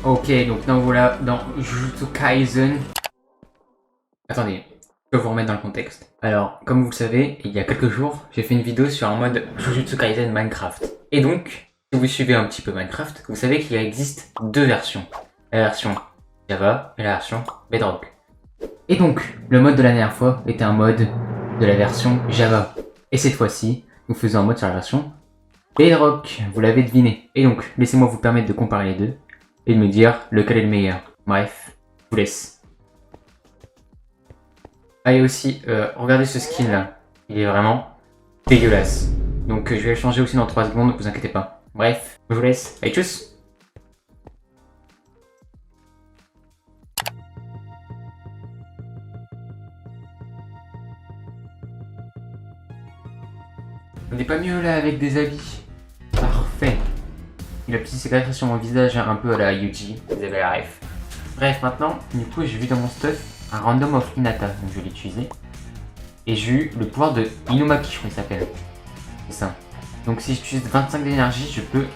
Ok, donc nous voilà dans Jujutsu Kaisen. Attendez, je vais vous remettre dans le contexte. Alors, comme vous le savez, il y a quelques jours, j'ai fait une vidéo sur un mode Jujutsu Kaisen Minecraft. Et donc, si vous suivez un petit peu Minecraft, vous savez qu'il existe deux versions. La version Java et la version Bedrock. Et donc, le mode de la dernière fois était un mode de la version Java. Et cette fois-ci, nous faisons un mode sur la version Bedrock, vous l'avez deviné. Et donc, laissez-moi vous permettre de comparer les deux et de me dire lequel est le meilleur. Bref, je vous laisse. Ah, et aussi, regardez ce skin là. Il est vraiment dégueulasse. Donc je vais le changer aussi dans 3 secondes, ne vous inquiétez pas. Bref, je vous laisse. Allez, tchuss! On n'est pas mieux là avec des habits. Parfait. Et la petite cicatrice sur mon visage un peu à la Yuji, vous avez la ref. Bref, maintenant, du coup, j'ai vu dans mon stuff un Random of Hinata, donc je vais l'utiliser. Et j'ai eu le pouvoir de Inumaki, je crois qu'il s'appelle. C'est ça. Donc si j'utilise 25 d'énergie, je peux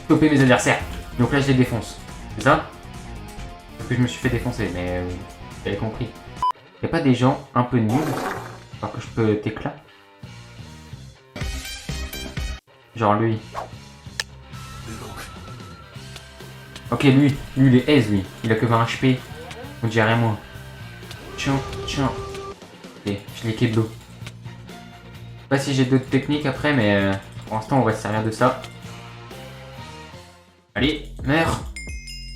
stopper mes adversaires. Donc là, je les défonce. C'est ça? Parce que je me suis fait défoncer, mais vous avez compris. Y'a pas des gens un peu nuls, alors que je peux t'éclat? Genre lui. Ok, lui il est aise, lui. Il a que 20 HP. On dirait moi. Tiens. Ok, je l'ai keblo. Je sais pas si j'ai d'autres techniques après, mais pour l'instant, on va se servir de ça. Allez, meurs.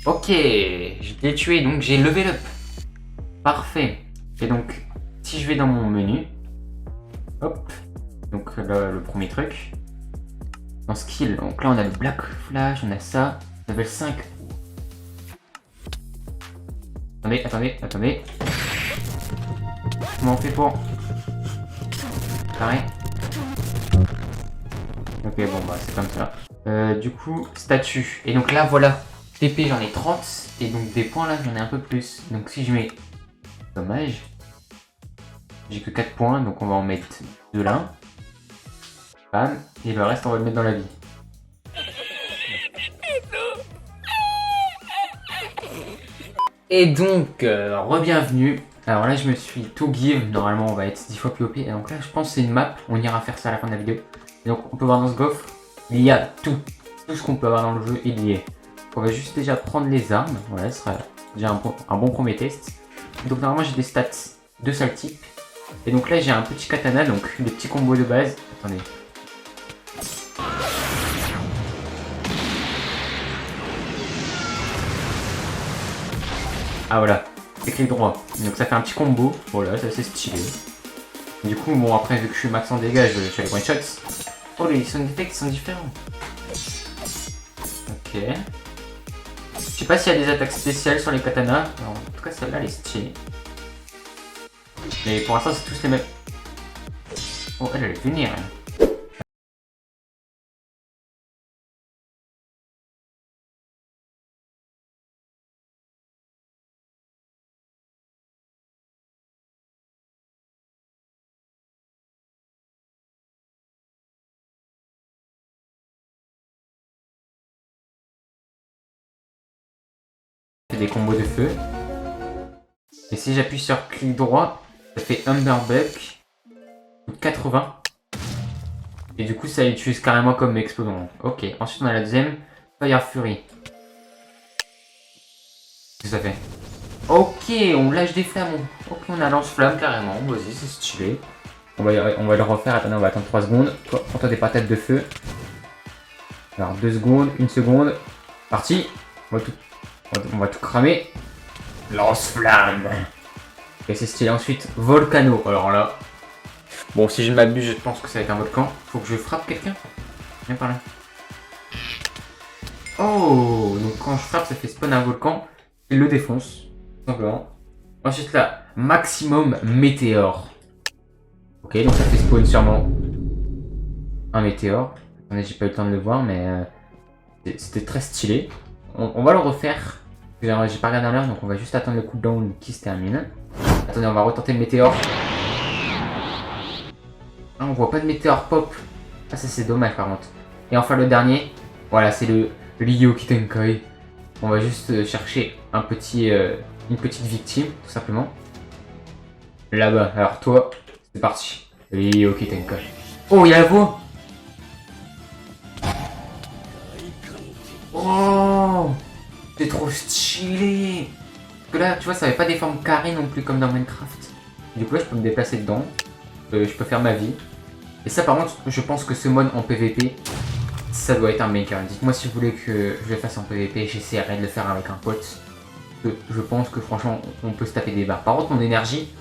Ok, je l'ai tué, donc j'ai level up. Parfait. Et donc, si je vais dans mon menu, hop, donc là, le premier truc, dans skill, donc là on a le Black Flash, on a ça, level 5. Attendez. Comment on fait pour... Pareil. Ok, bon bah c'est comme ça. Du coup, statut. Et donc là voilà, TP j'en ai 30, et donc des points là j'en ai un peu plus. Donc si je mets dommage, j'ai que 4 points, donc on va en mettre 2 là. Bam, et le reste on va le mettre dans la vie. Et donc, re-bienvenue. Alors là je me suis tout give, normalement on va être 10 fois plus OP. Et donc là je pense que c'est une map, on ira faire ça à la fin de la vidéo. Et donc on peut voir dans ce coffre, il y a tout ce qu'on peut avoir dans le jeu, il y est. On va juste déjà prendre les armes, voilà, ce sera déjà un bon premier test. Donc normalement j'ai des stats de sale type. Et donc là j'ai un petit katana, donc le petit combo de base. Attendez. Ah voilà, c'est clic droit. Donc ça fait un petit combo, voilà, ça c'est stylé. Du coup, bon après vu que je suis max en dégâts, je fais les one shots. Oh les sound effects sont différents. Ok. Je sais pas s'il y a des attaques spéciales sur les katanas. Alors, en tout cas celle-là elle est stylée. Mais pour l'instant c'est tous les mêmes. Oh elle est venir. Fait des combos de feu. Et si j'appuie sur clic droit, ça fait Underbuck 80. Et du coup ça l'utilise carrément comme explosant. Ok, ensuite on a la deuxième, Fire Fury. Qu'est-ce que ça fait? Ok, on lâche des flammes. Ok, on a lance-flamme carrément. Vas-y, c'est stylé. On va le refaire. Attendez, on va attendre 3 secondes. Prends-toi des patates de feu. Alors, 2 secondes, 1 seconde. Parti. On va tout cramer. Lance-flamme. Ok, c'est stylé. Ensuite, Volcano. Alors là. Bon, si je ne m'abuse, je pense que ça va être un volcan. Faut que je frappe quelqu'un. Viens par là. Oh, donc quand je frappe, ça fait spawn un volcan. Il le défonce. Simplement. Ensuite là, maximum météore. Ok, donc ça fait spawn sûrement un météore. Attendez, j'ai pas eu le temps de le voir, mais c'était très stylé. On va le refaire. J'ai pas regardé l'heure, donc on va juste attendre le cooldown qui se termine. Attendez, on va retenter le météore. Ah, on voit pas de météore pop. Ah, ça c'est dommage par contre. Et enfin le dernier, voilà, c'est Ryoki Tenkai. On va juste chercher un petit, une petite victime, tout simplement. Là-bas, alors toi, c'est parti. Ryoki Tenkai. Oh, il y a la voix. Oh, c'est trop stylé. Parce que là, tu vois, ça avait pas des formes carrées non plus comme dans Minecraft. Du coup, là, je peux me déplacer dedans. Je peux faire ma vie. Et ça, par contre, je pense que ce mode en PVP, ça doit être un maker. Dites-moi si vous voulez que je le fasse en PVP. J'essaierai de le faire avec un pote. Je pense que franchement, on peut se taper des barres. Par contre, mon énergie,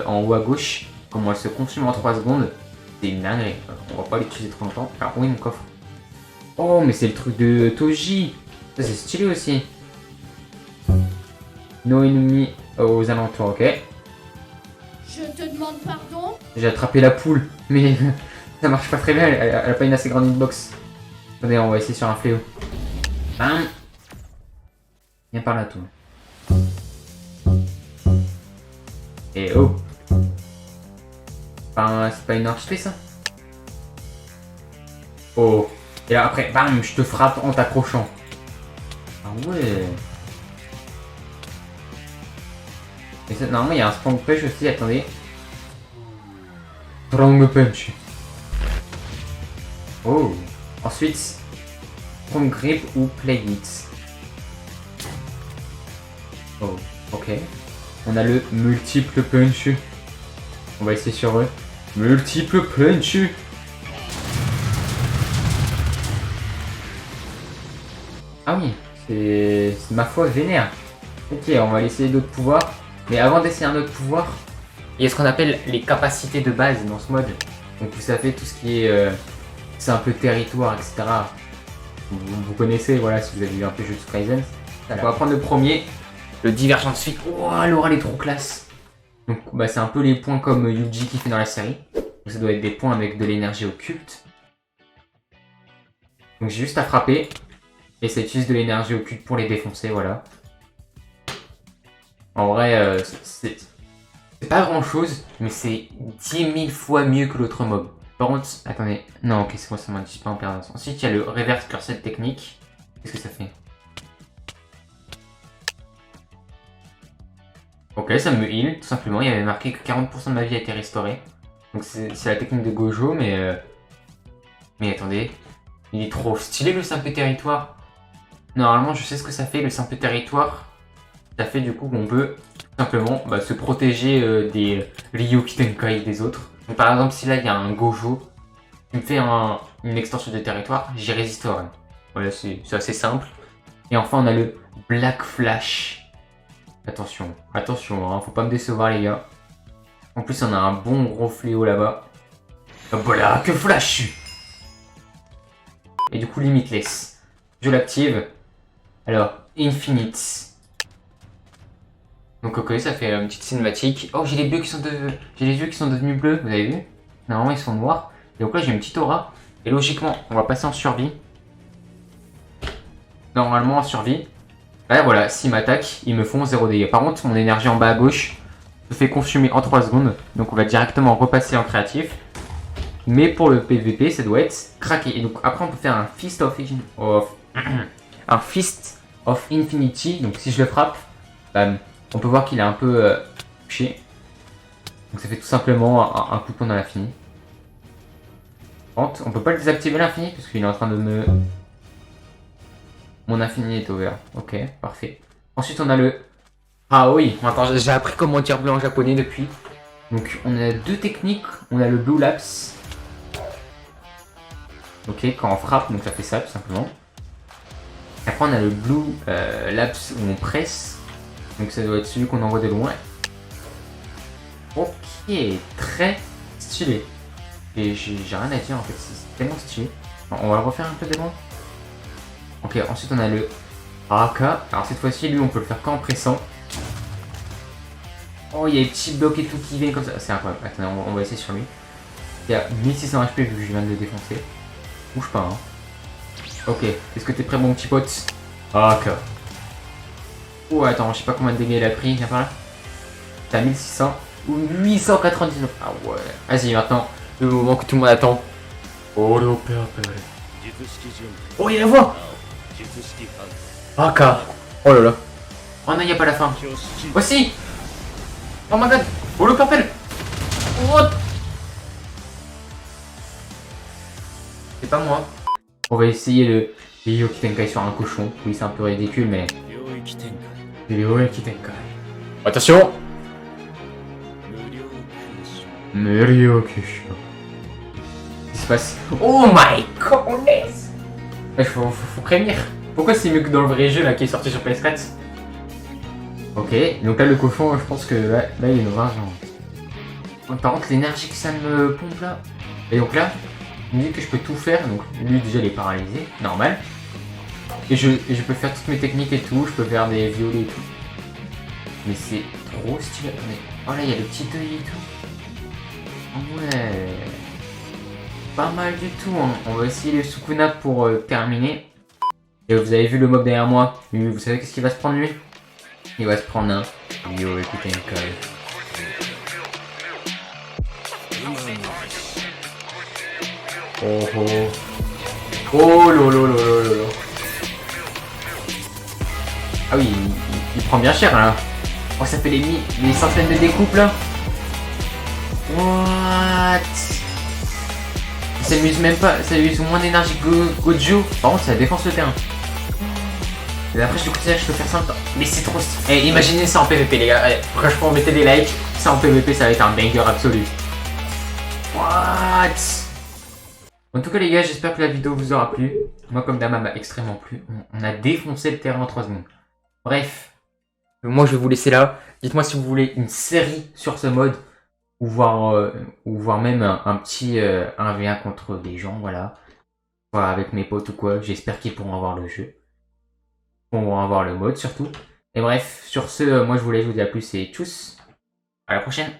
en haut à gauche, comment elle se consume en 3 secondes, c'est une dinguerie. On va pas l'utiliser trop longtemps. Alors, oui, mon coffre. Oh, mais c'est le truc de Toji. Ça, c'est stylé aussi. No ennemis aux alentours, ok. Je te demande pardon. J'ai attrapé la poule, mais ça marche pas très bien, elle a pas une assez grande hitbox. Attendez, on va essayer sur un fléau. Bam. Viens par là, tout. Et oh. C'est pas une HP, ça? Oh. Et là, après, bam, je te frappe en t'accrochant. Ah ouais. Et ça, normalement, il y a un strong punch aussi, attendez. Strong punch. Oh. Ensuite, strong grip ou play it. Oh, ok. On a le multiple punch. On va essayer sur eux. Multiple punch. Ah oui, c'est ma foi vénère. Ok, on va essayer d'autres pouvoirs. Mais avant d'essayer un autre pouvoir, il y a ce qu'on appelle les capacités de base dans ce mode. Donc vous savez tout ce qui est c'est un peu territoire, etc. Vous connaissez, voilà, si vous avez vu un peu Jujutsu Kaisen. On va prendre le premier, le divergent de suite. Oh, l'aura elle est trop classe. Donc bah, c'est un peu les points comme Yuji qui fait dans la série. Donc ça doit être des points avec de l'énergie occulte. Donc j'ai juste à frapper. Et ça utilise de l'énergie occulte pour les défoncer, voilà. En vrai, c'est pas grand chose, mais c'est 10 000 fois mieux que l'autre mob. Par contre, attendez, non, ok, c'est moi, ça m'indique pas en perdance. Ensuite, il y a le reverse cursed technique. Qu'est-ce que ça fait? Ok, ça me heal, tout simplement. Il y avait marqué que 40% de ma vie a été restaurée. Donc c'est la technique de Gojo, mais attendez. Il est trop stylé le simple territoire. Normalement, je sais ce que ça fait, le simple territoire. Ça fait du coup qu'on peut tout simplement se protéger des Ryoki Tenkai des autres. Donc, par exemple, si là il y a un Gojo qui me fait une extension de territoire, j'y résisterai. Voilà, c'est assez simple. Et enfin, on a le Black Flash. Attention, attention, hein, faut pas me décevoir les gars. En plus, on a un bon gros fléau là-bas. Black Flash. Et du coup, Limitless. Je l'active. Alors, Infinite. Donc ok, ça fait une petite cinématique. Oh, j'ai les yeux qui sont devenus bleus, vous avez vu? Normalement ils sont noirs. Et donc là j'ai une petite aura. Et logiquement, on va passer en survie. Normalement en survie. Là voilà, s'ils m'attaquent, ils me font 0 dégâts. Par contre, mon énergie en bas à gauche se fait consumer en 3 secondes. Donc on va directement repasser en créatif. Mais pour le PVP, ça doit être craqué. Et donc après on peut faire un Fist of Infinity. Donc si je le frappe, bam. On peut voir qu'il est un peu touché. Donc ça fait tout simplement un coup de poing dans l'infini. On peut pas le désactiver l'infini parce qu'il est en train de me... Mon infini est over. Ok, parfait. Ensuite on a le... Ah oui, attends, j'ai appris comment dire bleu en japonais depuis. Donc on a deux techniques. On a le blue lapse. Ok, quand on frappe, donc ça fait ça tout simplement. Après on a le blue lapse où on presse. Donc ça doit être celui qu'on envoie de loin. Ok, très stylé. Et j'ai rien à dire en fait, c'est tellement stylé. Alors, on va le refaire un peu de loin. Ok, ensuite on a le AK. Alors cette fois-ci, lui on peut le faire qu'en pressant. Oh, il y a les petits blocs et tout qui viennent comme ça. C'est incroyable. Attendez, on va essayer sur lui. Il y a 1600 HP vu que je viens de le défoncer. Bouge pas, hein. Ok, est-ce que t'es prêt mon petit pote? AK. Oh attends, je sais pas combien de dégâts il a pris, viens par là. T'as 1600 ou 899. Ah ouais. Vas-y maintenant, le moment que tout le monde attend. Oh le purple. Oh il y a la voix. Aka. Oh là là. Oh non, il n'y a pas la fin. Aussi. Oh my god. Oh le purple. What? C'est pas moi. On va essayer le Ryoki Tenkai sur un cochon. Oui, c'est un peu ridicule, mais... Ryoki Tenkai. Attention. Ryoki. Qu'est-ce qui se passe? Oh my goodness. Faut prévenir. Pourquoi c'est mieux que dans le vrai jeu là qui est sorti sur PS4? Ok, donc là le cochon, je pense que là il est dans un genre. Par contre l'énergie que ça me pompe là. Et donc là, il me dit que je peux tout faire, donc lui déjà il est paralysé, normal. Et je peux faire toutes mes techniques et tout, je peux faire des violets et tout. Mais c'est trop stylé. Oh là il y a le petit œil et tout. Ouais. Pas mal du tout, hein. On va essayer le Sukuna pour terminer. Et vous avez vu le mob derrière moi. Lui, vous savez qu'est-ce qu'il va se prendre lui? Il va se prendre un Ryoki Tenkai. Oh oh. Oh lolo lolo lolo. Ah oui, il prend bien cher là. Oh ça fait des centaines de découpes là. What? Ça use même pas, ça use moins d'énergie que Gojo. Par contre, ça défonce le terrain. Et après, je considère que je peux faire ça en même temps. Mais c'est trop stylé. Eh, imaginez ça en PVP, les gars. Eh, franchement, mettez des likes. Ça en PVP, ça va être un banger absolu. What? En tout cas, les gars, j'espère que la vidéo vous aura plu. Moi, comme d'hab, m'a extrêmement plu. On a défoncé le terrain en 3 secondes. Bref. Moi, je vais vous laisser là. Dites-moi si vous voulez une série sur ce mode. Ou voir même un petit 1v1 contre des gens, voilà. Voilà, avec mes potes ou quoi. J'espère qu'ils pourront avoir le jeu. Ils pourront avoir le mode surtout. Et bref, sur ce, moi je vous laisse, je vous dis à plus et tchuss. À la prochaine.